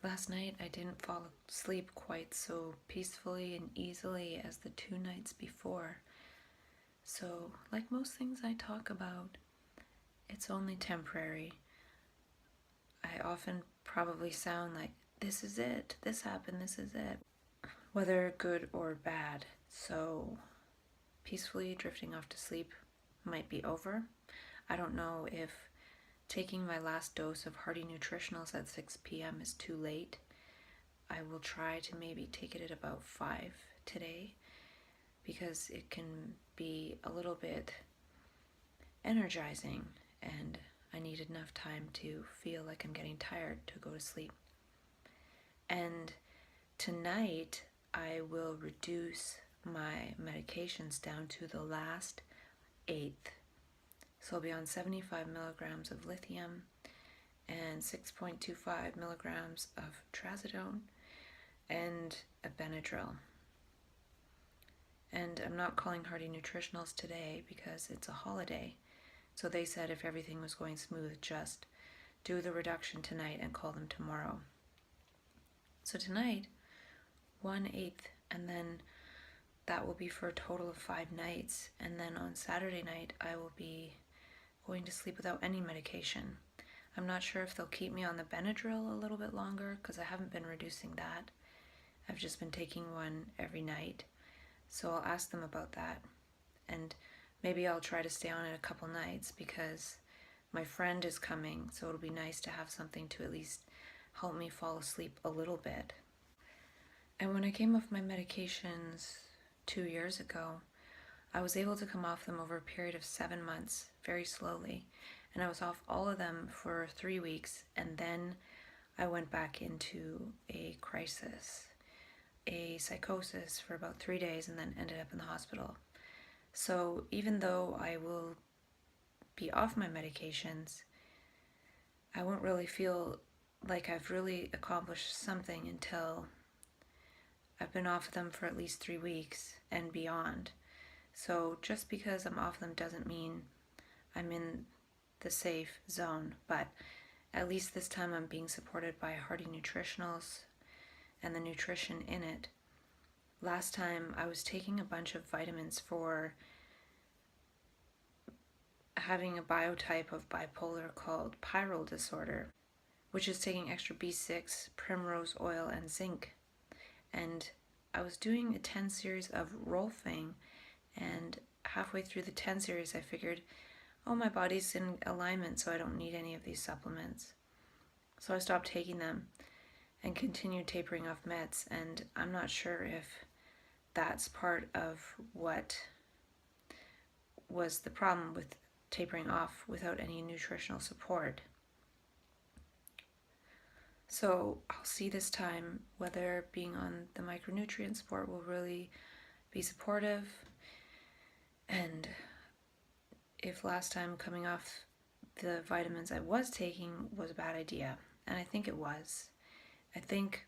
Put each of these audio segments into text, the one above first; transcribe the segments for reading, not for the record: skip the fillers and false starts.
Last night I didn't fall asleep quite so peacefully and easily as the 2 nights before. So, like most things I talk about, it's only temporary. I often probably sound like, this is it, this happened, this is it, whether good or bad. So, peacefully drifting off to sleep might be over. I don't know if taking my last dose of hearty nutritionals at 6 p.m. is too late. I will try to maybe take it at about 5 today because it can be a little bit energizing and I need enough time to feel like I'm getting tired to go to sleep. And tonight I will reduce my medications down to the last eighth. So I'll be on 75 milligrams of lithium and 6.25 milligrams of trazodone and a Benadryl. And I'm not calling hearty nutritionals today because it's a holiday. So they said if everything was going smooth, just do the reduction tonight and call them tomorrow. So tonight, 1/8, and then that will be for a total of 5 nights. And then on Saturday night, I will be going to sleep without any medication. I'm not sure if they'll keep me on the Benadryl a little bit longer because I haven't been reducing that. I've just been taking one every night. So I'll ask them about that. And maybe I'll try to stay on it a couple nights because my friend is coming, so it'll be nice to have something to at least help me fall asleep a little bit. And when I came off my medications 2 years ago, I was able to come off them over a period of 7 months, very slowly. And I was off all of them for 3 weeks, and then I went back into a crisis, a psychosis for about 3 days, and then ended up in the hospital. So even though I will be off my medications, I won't really feel like I've really accomplished something until I've been off them for at least 3 weeks and beyond. So just because I'm off them doesn't mean I'm in the safe zone, but at least this time I'm being supported by hearty nutritionals and the nutrition in it. Last time I was taking a bunch of vitamins for having a biotype of bipolar called pyrrole disorder, which is taking extra B6, primrose oil, and zinc. And I was doing a 10 series of Rolfing, and halfway through the 10 series I figured, oh, my body's in alignment, so I don't need any of these supplements. So I stopped taking them and continued tapering off meds, and I'm not sure if that's part of what was the problem with tapering off without any nutritional support. So I'll see this time whether being on the micronutrient support will really be supportive, and if last time coming off the vitamins I was taking was a bad idea. And I think it was. I think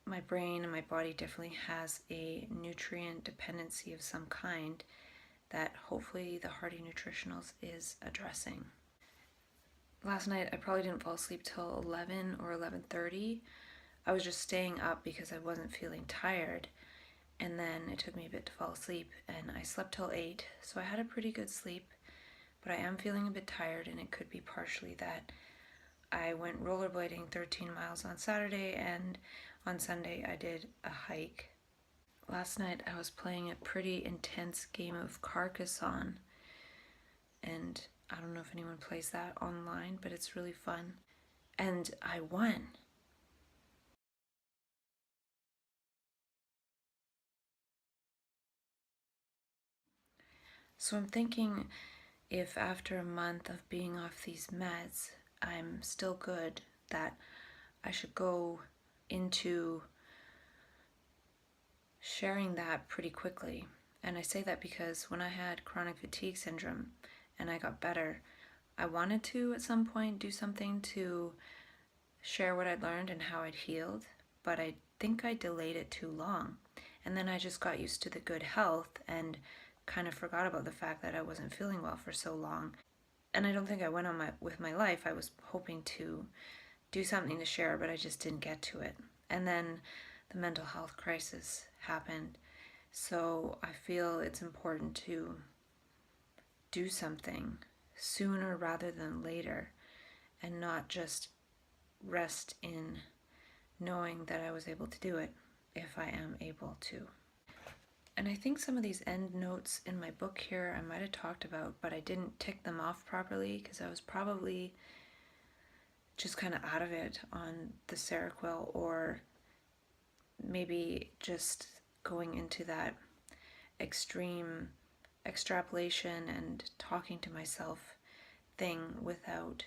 my brain and my body definitely has a nutrient dependency of some kind that hopefully the hearty nutritionals is addressing. Last night I probably didn't fall asleep till 11 or 11:30. I was just staying up because I wasn't feeling tired, and then it took me a bit to fall asleep, and I slept till 8, so I had a pretty good sleep, but I am feeling a bit tired, and it could be partially that I went rollerblading 13 miles on Saturday, and on Sunday I did a hike. Last night I was playing a pretty intense game of Carcassonne, and I don't know if anyone plays that online, but it's really fun. And I won. So I'm thinking if after a month of being off these meds, I'm still good, that I should go into sharing that pretty quickly. And I say that because when I had chronic fatigue syndrome and I got better, I wanted to at some point do something to share what I'd learned and how I'd healed, but I think I delayed it too long. And then I just got used to the good health and kind of forgot about the fact that I wasn't feeling well for so long. And I don't think I went on with my life. I was hoping to do something to share, but I just didn't get to it. And then the mental health crisis happened. So I feel it's important to do something sooner rather than later, and not just rest in knowing that I was able to do it if I am able to. And I think some of these end notes in my book here I might have talked about, but I didn't tick them off properly because I was probably just kind of out of it on the Seroquel, or maybe just going into that extreme extrapolation and talking to myself thing without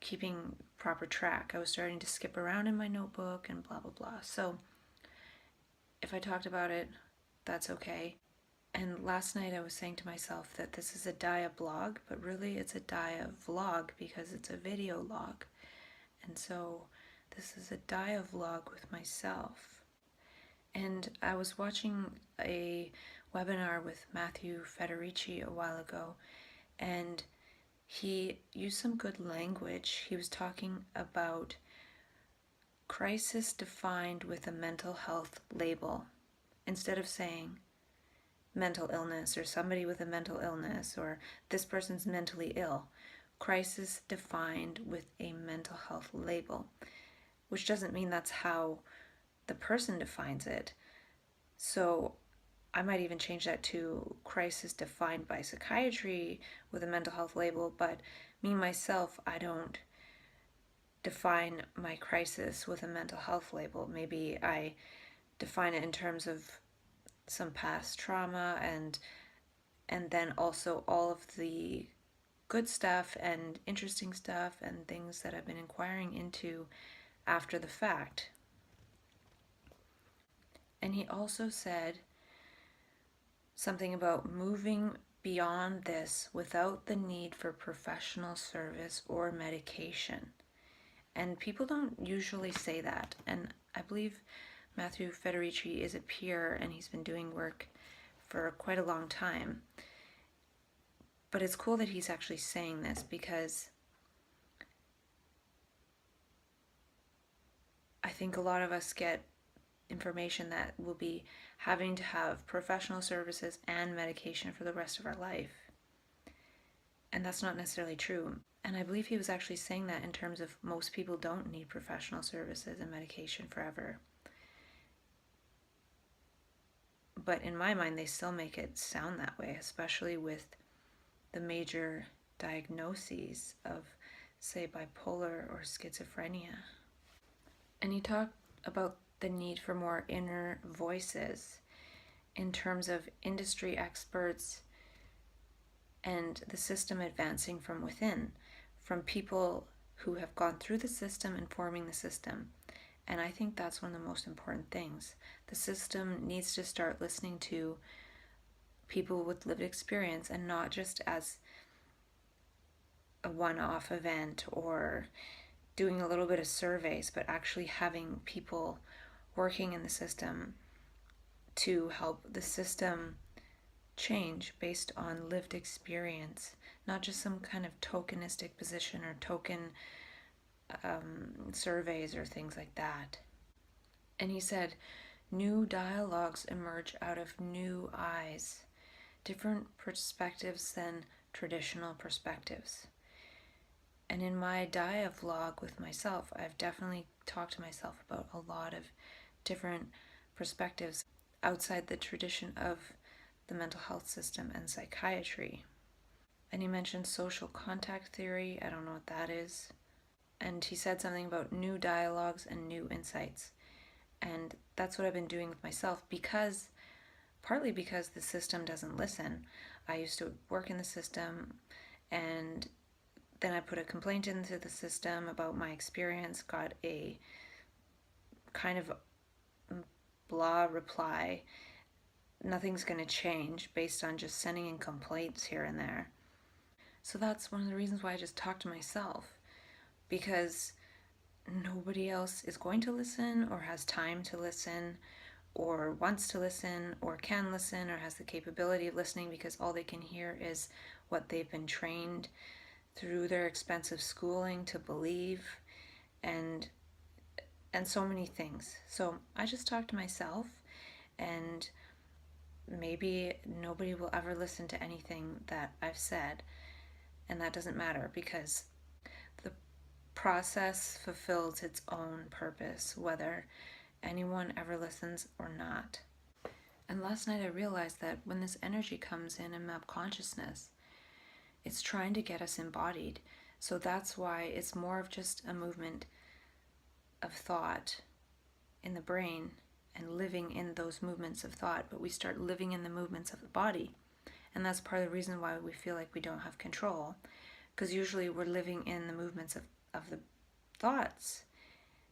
keeping proper track. I was starting to skip around in my notebook and blah blah blah. So if I talked about it, that's okay. And last night I was saying to myself that this is a diablog, but really it's a diavlog because it's a video log. And so this is a diavlog with myself. And I was watching a webinar with Matthew Federici a while ago, and he used some good language. He was talking about crisis defined with a mental health label. Instead of saying mental illness or somebody with a mental illness or this person's mentally ill, crisis defined with a mental health label, which doesn't mean that's how the person defines it. So I might even change that to crisis defined by psychiatry with a mental health label, but me myself, I don't define my crisis with a mental health label. Maybe I define it in terms of some past trauma and then also all of the good stuff and interesting stuff and things that I've been inquiring into after the fact. And he also said something about moving beyond this without the need for professional service or medication. And people don't usually say that. And I believe Matthew Federici is a peer and he's been doing work for quite a long time. But it's cool that he's actually saying this, because I think a lot of us get information that we'll be having to have professional services and medication for the rest of our life. And that's not necessarily true. And I believe he was actually saying that in terms of most people don't need professional services and medication forever. But in my mind, they still make it sound that way, especially with the major diagnoses of, say, bipolar or schizophrenia. And he talked about the need for more inner voices in terms of industry experts and the system advancing from within, from people who have gone through the system and forming the system. And I think that's one of the most important things. The system needs to start listening to people with lived experience, and not just as a one-off event or doing a little bit of surveys, but actually having people working in the system to help the system change based on lived experience, not just some kind of tokenistic position or token surveys or things like that. And he said, new dialogues emerge out of new eyes, different perspectives than traditional perspectives. And in my dialogue with myself, I've definitely talked to myself about a lot of different perspectives outside the tradition of the mental health system and psychiatry. And he mentioned social contact theory. I don't know what that is. And he said something about new dialogues and new insights. And that's what I've been doing with myself, partly because the system doesn't listen. I used to work in the system, and then I put a complaint into the system about my experience, got a kind of blah reply. Nothing's going to change based on just sending in complaints here and there. So that's one of the reasons why I just talk to myself, because nobody else is going to listen or has time to listen or wants to listen or can listen or has the capability of listening, because all they can hear is what they've been trained through their expensive schooling to believe. and so many things. So I just talk to myself, and maybe nobody will ever listen to anything that I've said, and that doesn't matter because the process fulfills its own purpose, whether anyone ever listens or not. And last night I realized that when this energy comes in map consciousness, it's trying to get us embodied. So that's why it's more of just a movement of thought in the brain and living in those movements of thought, but we start living in the movements of the body. And that's part of the reason why we feel like we don't have control, because usually we're living in the movements of the thoughts.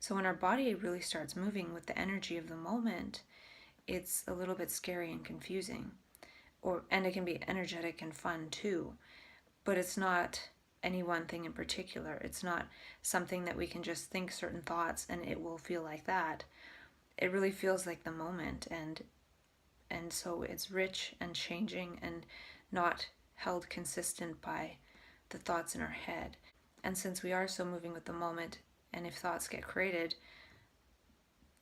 So when our body really starts moving with the energy of the moment, it's a little bit scary and confusing. And it can be energetic and fun too, but it's not any one thing in particular. It's not something that we can just think certain thoughts and it will feel like that. It really feels like the moment, and so it's rich and changing and not held consistent by the thoughts in our head. And since we are so moving with the moment, and if thoughts get created,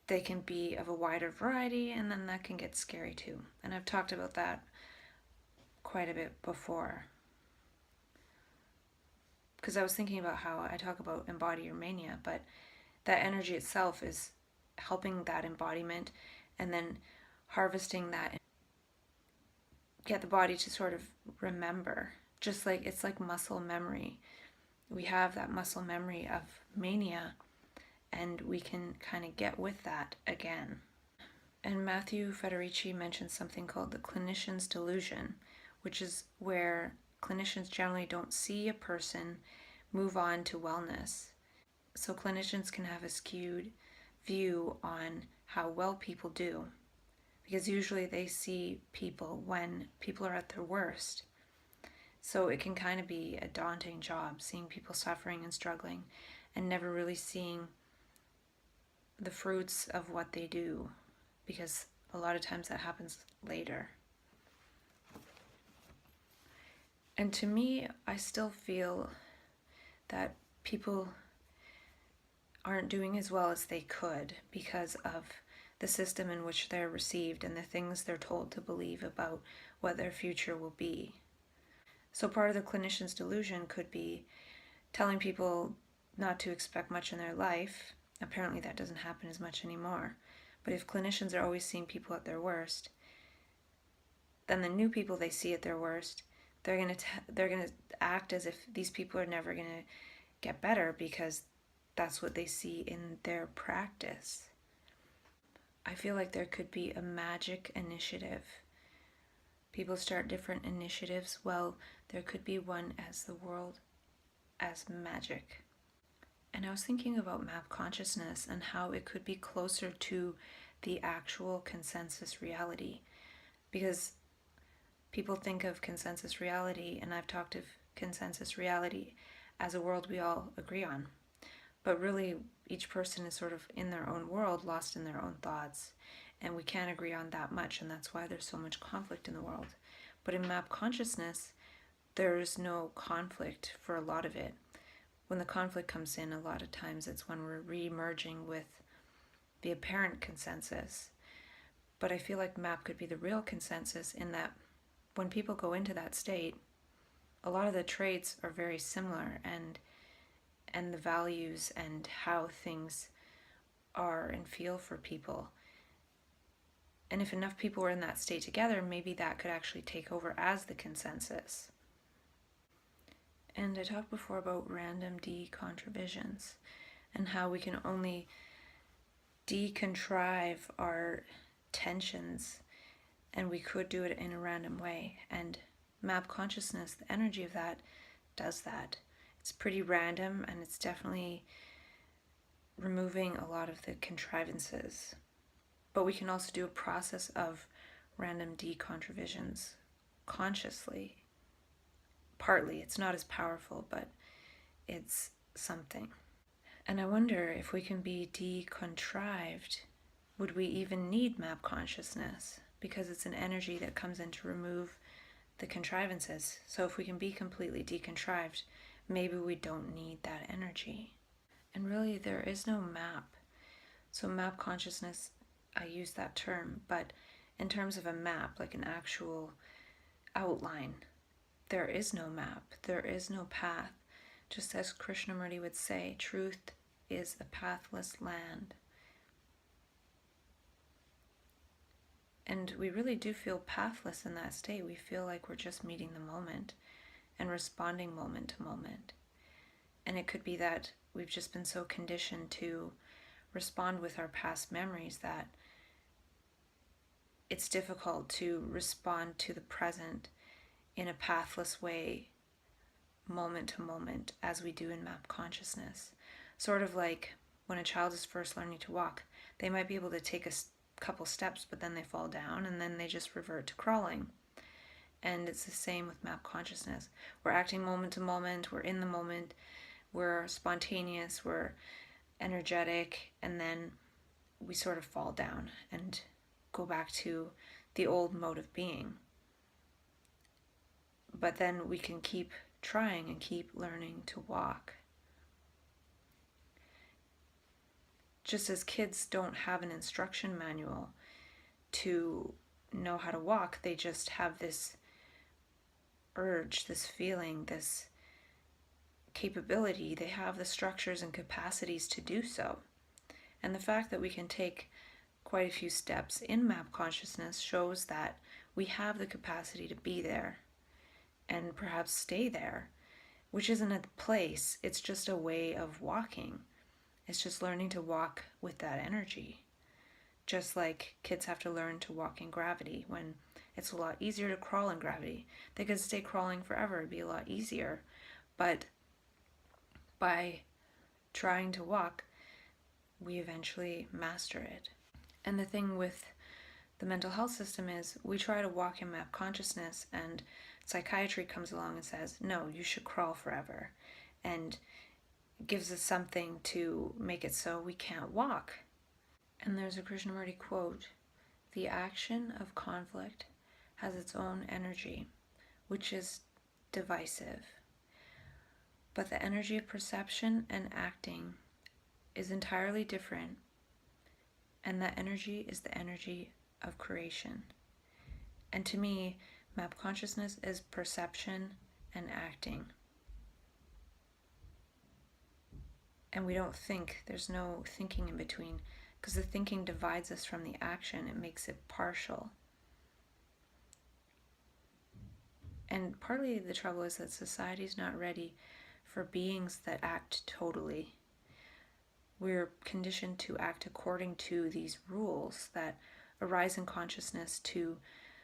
they can be of a wider variety, and then that can get scary too. And I've talked about that quite a bit before, because I was thinking about how I talk about embody your mania, but that energy itself is helping that embodiment and then harvesting that, get the body to sort of remember, just like it's like muscle memory. We have that muscle memory of mania, and we can kind of get with that again. And Matthew Federici mentioned something called the clinician's delusion, which is where clinicians generally don't see a person move on to wellness. So clinicians can have a skewed view on how well people do, because usually they see people when people are at their worst. So it can kind of be a daunting job, seeing people suffering and struggling and never really seeing the fruits of what they do, because a lot of times that happens later. And to me, I still feel that people aren't doing as well as they could because of the system in which they're received and the things they're told to believe about what their future will be. So part of the clinician's delusion could be telling people not to expect much in their life. Apparently that doesn't happen as much anymore. But if clinicians are always seeing people at their worst, then the new people they see at their worst, they're going to act as if these people are never going to get better, because that's what they see in their practice. I feel like there could be a magic initiative. People start different initiatives. Well, there could be one as the world as magic. And I was thinking about map consciousness and how it could be closer to the actual consensus reality, because people think of consensus reality, and I've talked of consensus reality as a world we all agree on. But really, each person is sort of in their own world, lost in their own thoughts, and we can't agree on that much, and that's why there's so much conflict in the world. But in map consciousness, there's no conflict for a lot of it. When the conflict comes in, a lot of times it's when we're re-merging with the apparent consensus. But I feel like map could be the real consensus, in that when people go into that state, a lot of the traits are very similar, and the values and how things are and feel for people. And if enough people were in that state together, maybe that could actually take over as the consensus. And I talked before about random decontributions and how we can only decontrive our tensions, and we could do it in a random way. And map consciousness, the energy of that, does that. It's pretty random, and it's definitely removing a lot of the contrivances. But we can also do a process of random decontributions consciously. Partly, it's not as powerful, but it's something. And I wonder if we can be decontrived, would we even need map consciousness? Because it's an energy that comes in to remove the contrivances. So if we can be completely decontrived, maybe we don't need that energy. And really, there is no map. So map consciousness, I use that term, but in terms of a map, like an actual outline, there is no map, there is no path. Just as Krishnamurti would say, truth is a pathless land. And we really do feel pathless in that state. We feel like we're just meeting the moment and responding moment to moment. And it could be that we've just been so conditioned to respond with our past memories that it's difficult to respond to the present in a pathless way, moment to moment, as we do in map consciousness. Sort of like when a child is first learning to walk, they might be able to take a couple steps, but then they fall down and then they just revert to crawling. And it's the same with map consciousness. We're acting moment to moment, we're in the moment, we're spontaneous, we're energetic, and then we sort of fall down and go back to the old mode of being. But then we can keep trying and keep learning to walk. Just as kids don't have an instruction manual to know how to walk, they just have this urge, this feeling, this capability. They have the structures and capacities to do so. And the fact that we can take quite a few steps in map consciousness shows that we have the capacity to be there and perhaps stay there, which isn't a place, it's just a way of walking. It's just learning to walk with that energy. Just like kids have to learn to walk in gravity, when it's a lot easier to crawl in gravity. They could stay crawling forever, it'd be a lot easier. But by trying to walk, we eventually master it. And the thing with the mental health system is we try to walk in map consciousness, and psychiatry comes along and says, no, you should crawl forever, and gives us something to make it so we can't walk. And there's a Krishnamurti quote, "The action of conflict has its own energy, which is divisive. But the energy of perception and acting is entirely different, and that energy is the energy of creation." And to me, map consciousness is perception and acting. And we don't think, there's no thinking in between, because the thinking divides us from the action, it makes it partial. And partly the trouble is that society's not ready for beings that act totally. We're conditioned to act according to these rules that arise in consciousness to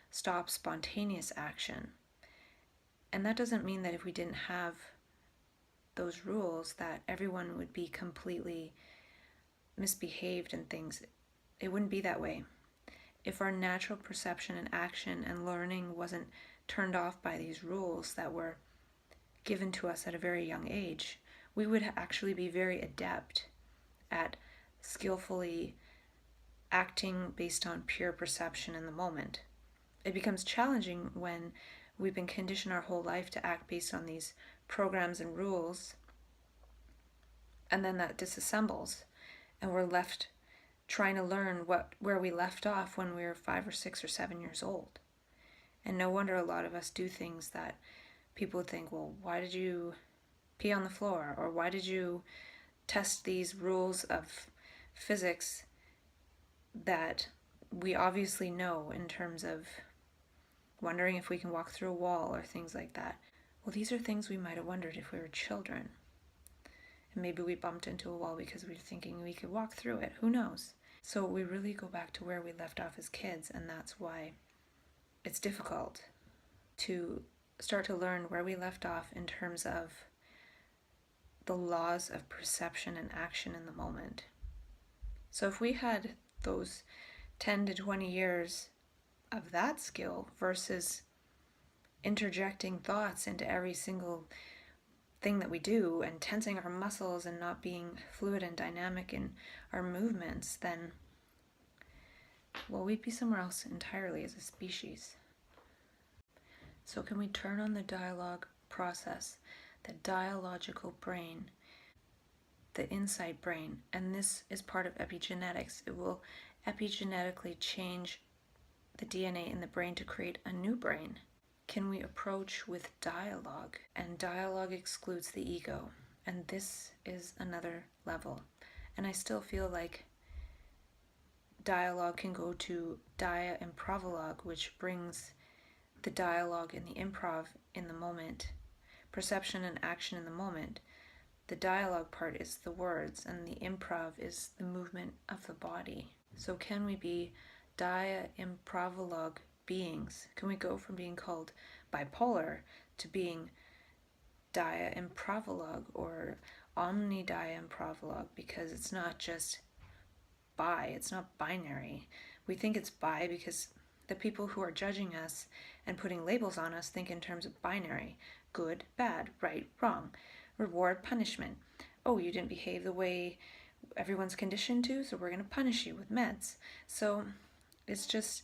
stop spontaneous action. And that doesn't mean that if we didn't have those rules that everyone would be completely misbehaved and things. It wouldn't be that way. If our natural perception and action and learning wasn't turned off by these rules that were given to us at a very young age, we would actually be very adept at skillfully acting based on pure perception in the moment. It becomes challenging when we've been conditioned our whole life to act based on these programs and rules, and then that disassembles, and we're left trying to learn where we left off when we were 5 or 6 or 7 years old. And no wonder a lot of us do things that people would think, well, why did you pee on the floor? Or why did you test these rules of physics that we obviously know, in terms of wondering if we can walk through a wall or things like that. Well, these are things we might have wondered if we were children. And maybe we bumped into a wall because we were thinking we could walk through it. Who knows? So we really go back to where we left off as kids, and that's why it's difficult to start to learn where we left off in terms of the laws of perception and action in the moment. So if we had those 10 to 20 years of that skill versus interjecting thoughts into every single thing that we do and tensing our muscles and not being fluid and dynamic in our movements, then, well, we'd be somewhere else entirely as a species. So can we turn on the dialogue process, the dialogical brain, the inside brain, and this is part of epigenetics. It will epigenetically change the DNA in the brain to create a new brain. Can we approach with dialogue? And dialogue excludes the ego, and this is another level. And I still feel like dialogue can go to dia and provolog, which brings the dialogue and the improv in the moment, perception and action in the moment. The dialogue part is the words, and the improv is the movement of the body. So can we be dia improvolog beings? Can we go from being called bipolar to being dia improvolog or omni dia improvolog? Because it's not just bi, it's not binary. We think it's bi because the people who are judging us and putting labels on us think in terms of binary: good, bad, right, wrong, reward, punishment. Oh, you didn't behave the way everyone's conditioned to, so we're going to punish you with meds. So it's just,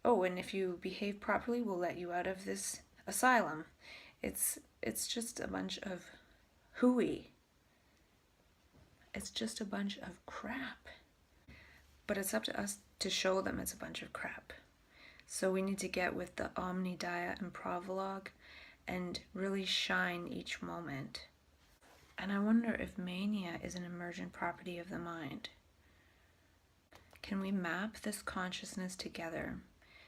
oh, and if you behave properly, we'll let you out of this asylum. It's just a bunch of hooey. It's just a bunch of crap. But it's up to us to show them it's a bunch of crap. So we need to get with the omni, dia, and provolog and really shine each moment. And I wonder if mania is an emergent property of the mind. Can we map this consciousness together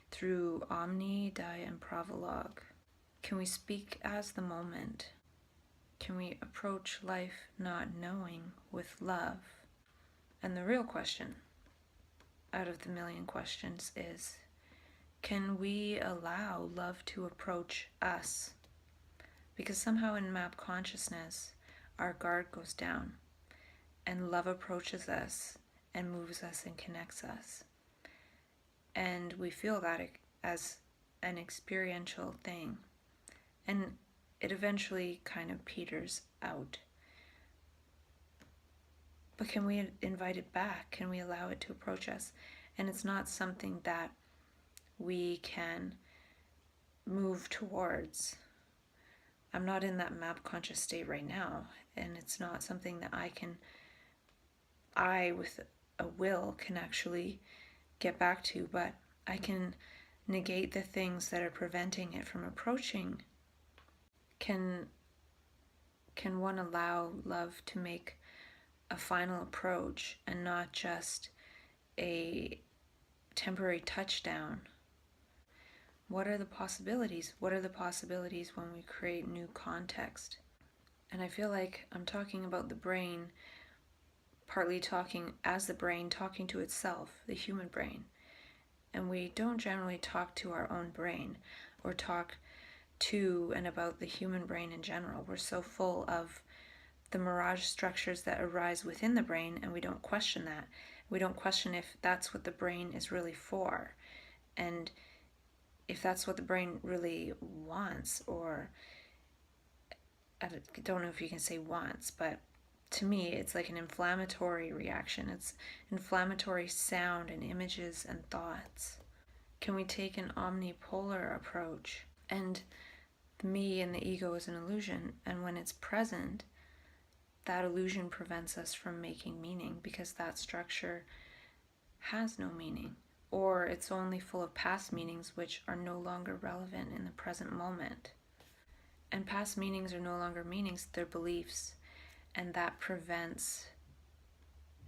through omni, dia, and provolog? Can we speak as the moment? Can we approach life not knowing with love? And the real question out of the million questions is, can we allow love to approach us? Because somehow in map consciousness, our guard goes down and love approaches us and moves us and connects us. And we feel that as an experiential thing. And it eventually kind of peters out. But can we invite it back? Can we allow it to approach us? And it's not something that we can move towards. I'm not in that map conscious state right now, and it's not something that I with a will can actually get back to, but I can negate the things that are preventing it from approaching. Can one allow love to make a final approach and not just a temporary touchdown? What are the possibilities? What are the possibilities when we create new context? And I feel like I'm talking about the brain, partly talking as the brain, talking to itself, the human brain. And we don't generally talk to our own brain or talk to and about the human brain in general. We're so full of the mirage structures that arise within the brain, and we don't question that. We don't question if that's what the brain is really for, and if that's what the brain really wants, or I don't know if you can say wants, but to me it's like an inflammatory reaction. It's inflammatory sound and images and thoughts. Can we take an omnipolar approach? And the me and the ego is an illusion, and when it's present, that illusion prevents us from making meaning, because that structure has no meaning, or it's only full of past meanings which are no longer relevant in the present moment. And past meanings are no longer meanings, they're beliefs, and that prevents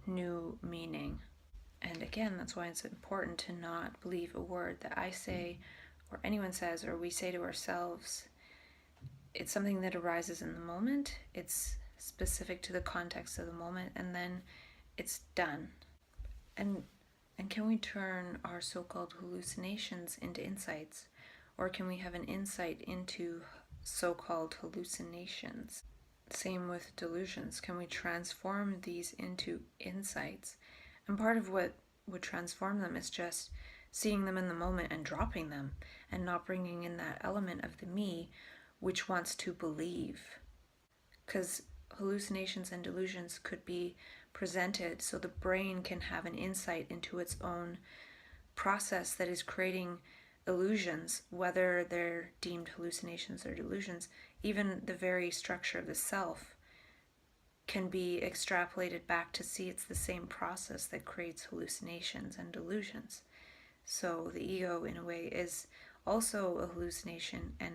new meaning. And again, that's why it's important to not believe a word that I say or anyone says or we say to ourselves. It's something that arises in the moment, it's specific to the context of the moment, and then it's done. And can we turn our so-called hallucinations into insights? Or can we have an insight into so-called hallucinations? Same with delusions. Can we transform these into insights? And part of what would transform them is just seeing them in the moment and dropping them, and not bringing in that element of the me which wants to believe. Because hallucinations and delusions could be presented so the brain can have an insight into its own process that is creating illusions, whether they're deemed hallucinations or delusions. Even the very structure of the self can be extrapolated back to see it's the same process that creates hallucinations and delusions. So the ego, in a way, is also a hallucination and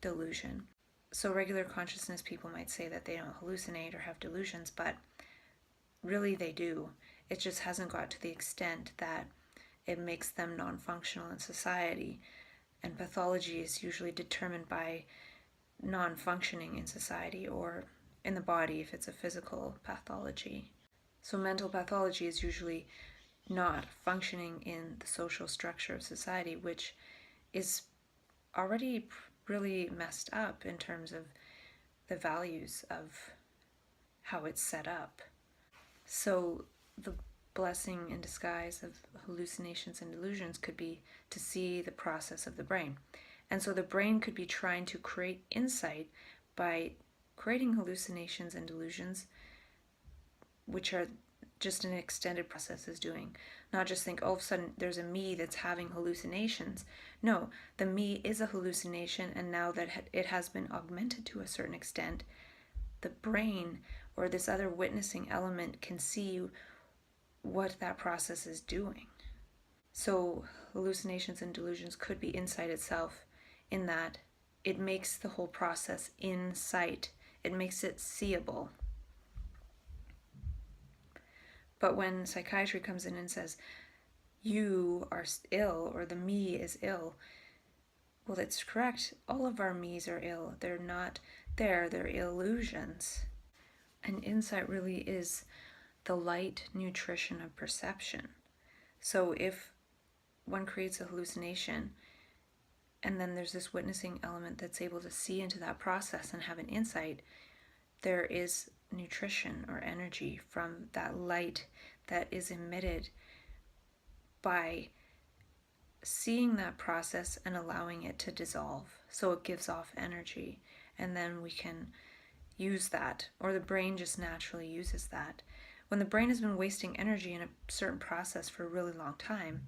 delusion. So regular consciousness people might say that they don't hallucinate or have delusions, but really they do. It just hasn't got to the extent that it makes them non-functional in society. And pathology is usually determined by non-functioning in society or in the body if it's a physical pathology. So mental pathology is usually not functioning in the social structure of society, which is already really messed up in terms of the values of how it's set up. So the blessing in disguise of hallucinations and delusions could be to see the process of the brain. And so the brain could be trying to create insight by creating hallucinations and delusions, which are just an extended process is doing. Not just think, all of a sudden there's a me that's having hallucinations. No, the me is a hallucination, and now that it has been augmented to a certain extent, the brain or this other witnessing element can see what that process is doing. So hallucinations and delusions could be insight itself, in that it makes the whole process in sight. It makes it seeable. But when psychiatry comes in and says, you are ill, or the me is ill, well, it's correct. All of our me's are ill. They're not there. They're illusions. And insight really is the light nutrition of perception. So if one creates a hallucination, and then there's this witnessing element that's able to see into that process and have an insight, there is nutrition or energy from that light that is emitted by seeing that process and allowing it to dissolve. So it gives off energy, and then we can use that, or the brain just naturally uses that. When the brain has been wasting energy in a certain process for a really long time,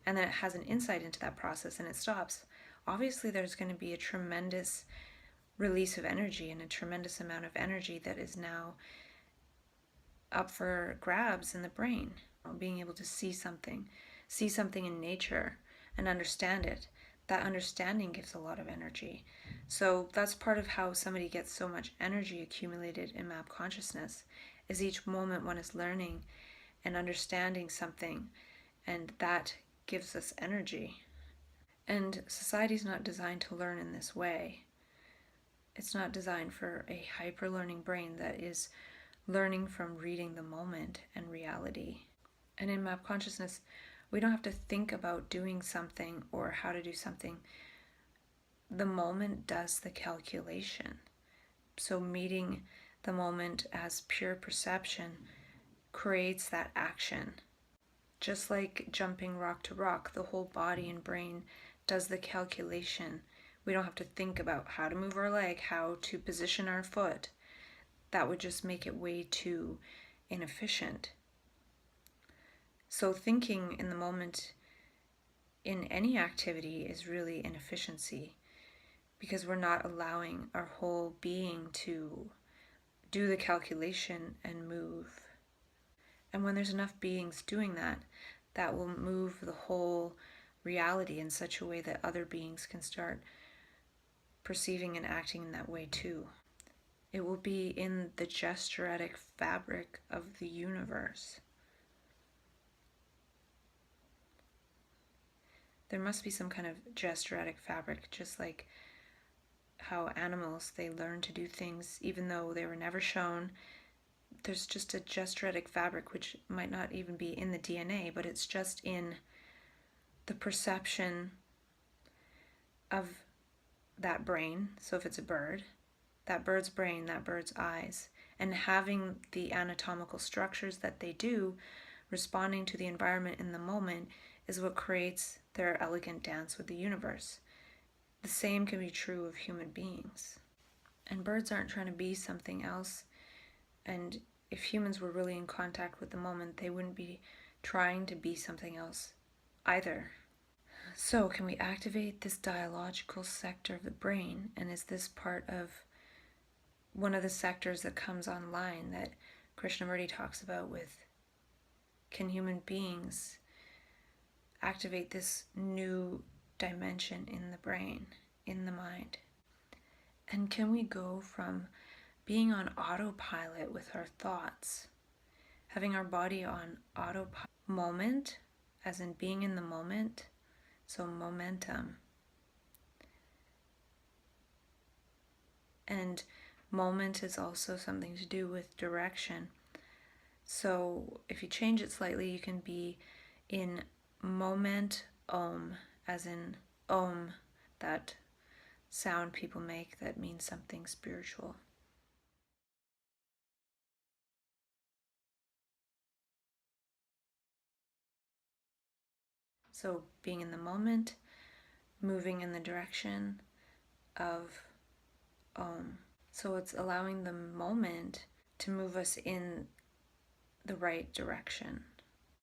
and then it has an insight into that process and it stops, obviously there's going to be a tremendous release of energy and a tremendous amount of energy that is now up for grabs in the brain. Being able to see something in nature and understand it, that understanding gives a lot of energy. So that's part of how somebody gets so much energy accumulated in map consciousness, is each moment one is learning and understanding something, and that gives us energy. And society's not designed to learn in this way. It's not designed for a hyper-learning brain that is learning from reading the moment and reality. And in map consciousness, we don't have to think about doing something or how to do something. The moment does the calculation. So meeting the moment as pure perception creates that action. Just like jumping rock to rock, the whole body and brain does the calculation. We don't have to think about how to move our leg, how to position our foot. That would just make it way too inefficient. So thinking in the moment in any activity is really inefficiency, because we're not allowing our whole being to do the calculation and move. And when there's enough beings doing that, that will move the whole reality in such a way that other beings can start perceiving and acting in that way too. It will be in the gesturetic fabric of the universe. There must be some kind of gesturetic fabric, just like how animals, they learn to do things even though they were never shown. There's just a gesturetic fabric, which might not even be in the DNA, but it's just in the perception of that brain. So if it's a bird, that bird's brain, that bird's eyes, and having the anatomical structures that they do, responding to the environment in the moment, is what creates their elegant dance with the universe. The same can be true of human beings. And birds aren't trying to be something else. And if humans were really in contact with the moment, they wouldn't be trying to be something else either. So can we activate this dialogical sector of the brain? And is this part of one of the sectors that comes online that Krishnamurti talks about with, can human beings activate this new dimension in the brain, in the mind? And can we go from being on autopilot with our thoughts, having our body on autopilot, moment, as in being in the moment, so momentum. And moment is also something to do with direction. So if you change it slightly, you can be in moment om, as in om, that sound people make that means something spiritual. So being in the moment, moving in the direction of om. So it's allowing the moment to move us in the right direction.